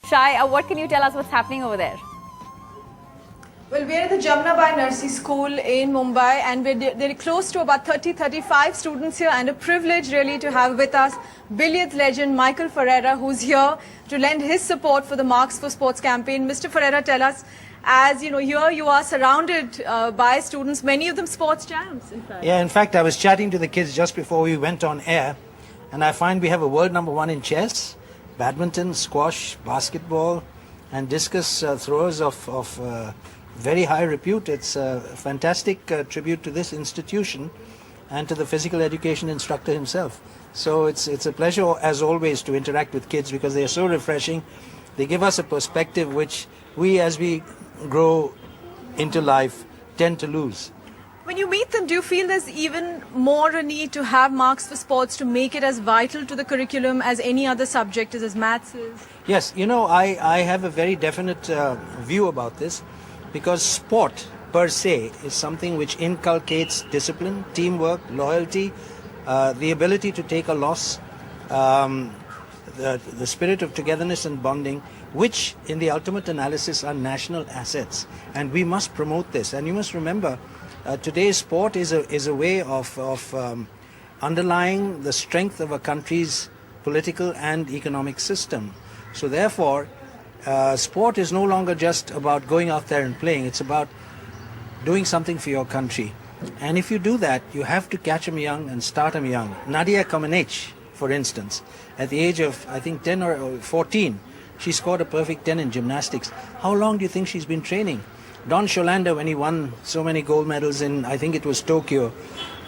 Shai, what can you tell us what's happening over there? Well, we're at the Jamnabai Nursery School in Mumbai, and they're close to about 35 students here, and a privilege really to have with us billiards legend Michael Ferreira, who's here to lend his support for the Marks for Sports campaign. Mr. Ferreira, tell us, as you know, here you are surrounded by students, many of them sports champs, in fact. Yeah, in fact, I was chatting to the kids just before we went on air, and I find we have a world #1 in chess, badminton, squash, basketball, and discus throwers of very high repute. It's a fantastic tribute to this institution and to the physical education instructor himself. So it's a pleasure, as always, to interact with kids because they are so refreshing. They give us a perspective which we, as we grow into life, tend to lose. When you meet them, do you feel there's even more a need to have Marks for Sports to make it as vital to the curriculum as any other subject is, as maths is? Yes, you know, I have a very definite view about this because sport per se is something which inculcates discipline, teamwork, loyalty, the ability to take a loss, the spirit of togetherness and bonding, which in the ultimate analysis are national assets. And we must promote this. And you must remember, today's sport is a way of underlying the strength of a country's political and economic system. So therefore, sport is no longer just about going out there and playing. It's about doing something for your country. And if you do that, you have to catch them young and start them young. Nadia Comaneci, for instance, at the age of, I think, 10 or 14, she scored a perfect 10 in gymnastics. How long do you think she's been training? Don Sholander, when he won so many gold medals in, I think it was Tokyo,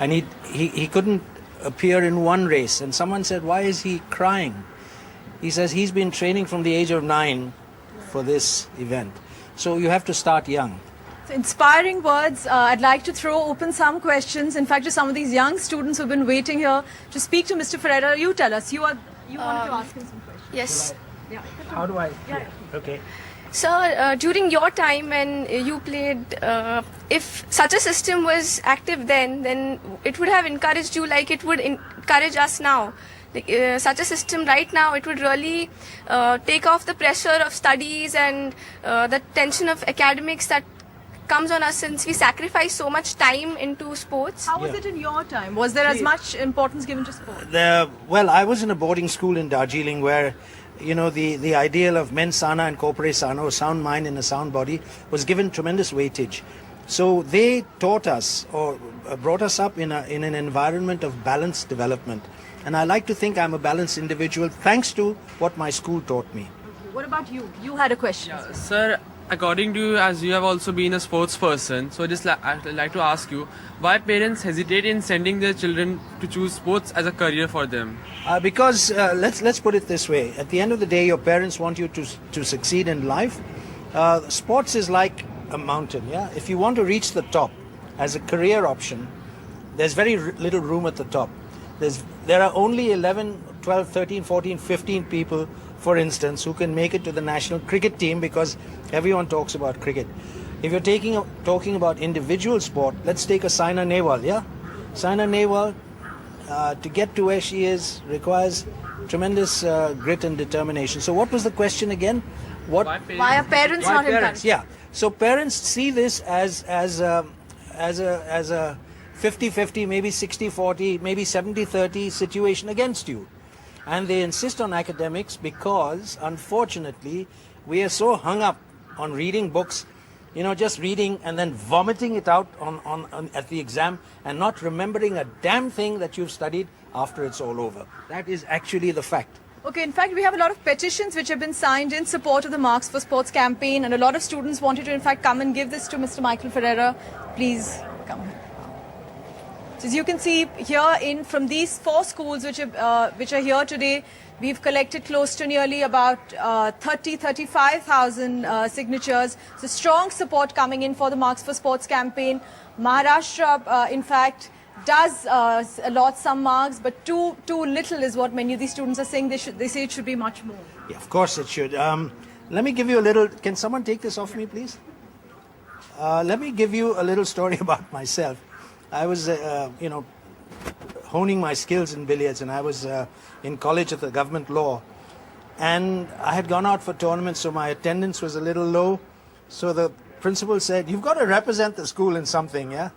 and he couldn't appear in one race. And someone said, why is he crying? He says he's been training from the age of 9 for this event. So you have to start young. So inspiring words. I'd like to throw open some questions. In fact, to some of these young students who've been waiting here to speak to Mr. Ferreira. You tell us. You wanted to ask him some questions. Yes. Yeah. How do I? Yeah. Okay. Sir, during your time when you played, if such a system was active then it would have encouraged you like it would encourage us now. Such a system right now, it would really take off the pressure of studies and the tension of academics that comes on us since we sacrifice so much time into sports. How was it in your time? Was there as much importance given to sport? Well, I was in a boarding school in Darjeeling where, you know, the ideal of mens sana and corpore sano, a sound mind in a sound body, was given tremendous weightage. So they taught us or brought us up in an environment of balanced development. And I like to think I'm a balanced individual thanks to what my school taught me. What about you? You had a question. Yeah, sir, according to you, as you have also been a sports person, so I'd like to ask you, why parents hesitate in sending their children to choose sports as a career for them? Because let's put it this way. At the end of the day, your parents want you to succeed in life. Sports is like a mountain. Yeah. If you want to reach the top as a career option, there's very little room at the top. There are only 11, 12, 13, 14, 15 people, for instance, who can make it to the national cricket team because everyone talks about cricket. If you're talking about individual sport, let's take a Saina Nehwal, yeah? Saina Nehwal, to get to where she is, requires tremendous grit and determination. So what was the question again? Why are parents not encouraged? Yeah. So parents see this as a 50-50, maybe 60-40, maybe 70-30 situation against you. And they insist on academics because, unfortunately, we are so hung up on reading books, you know, just reading and then vomiting it out at the exam and not remembering a damn thing that you've studied after it's all over. That is actually the fact. Okay, in fact, we have a lot of petitions which have been signed in support of the Marks for Sports campaign, and a lot of students wanted to, in fact, come and give this to Mr. Michael Ferreira. Please come. So as you can see here, from these 4 schools which are here today, we've collected close to nearly about 35,000 signatures. So strong support coming in for the Marks for Sports campaign. Maharashtra, in fact, does allot some marks, but too little is what many of these students are saying. They say it should be much more. Yeah, of course it should. Let me give you a little. Can someone take this off me, please? Let me give you a little story about myself. I was, honing my skills in billiards, and I was in college at the government law. And I had gone out for tournaments, so my attendance was a little low. So the principal said, "You've got to represent the school in something, yeah?"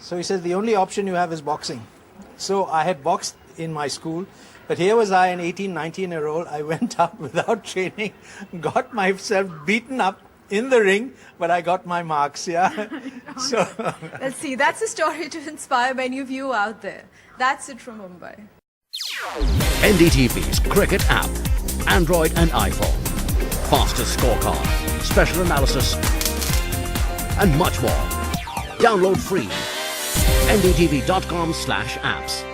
So he said, "The only option you have is boxing." So I had boxed in my school, but here was I, an 18, 19-year-old. I went out without training, got myself beaten up in the ring, but I got my marks, yeah? So Let's see, that's a story to inspire many of you out there. That's it from Mumbai. NDTV's cricket app, Android and iPhone. Fastest scorecard, special analysis, and much more. Download free. ndtv.com/apps.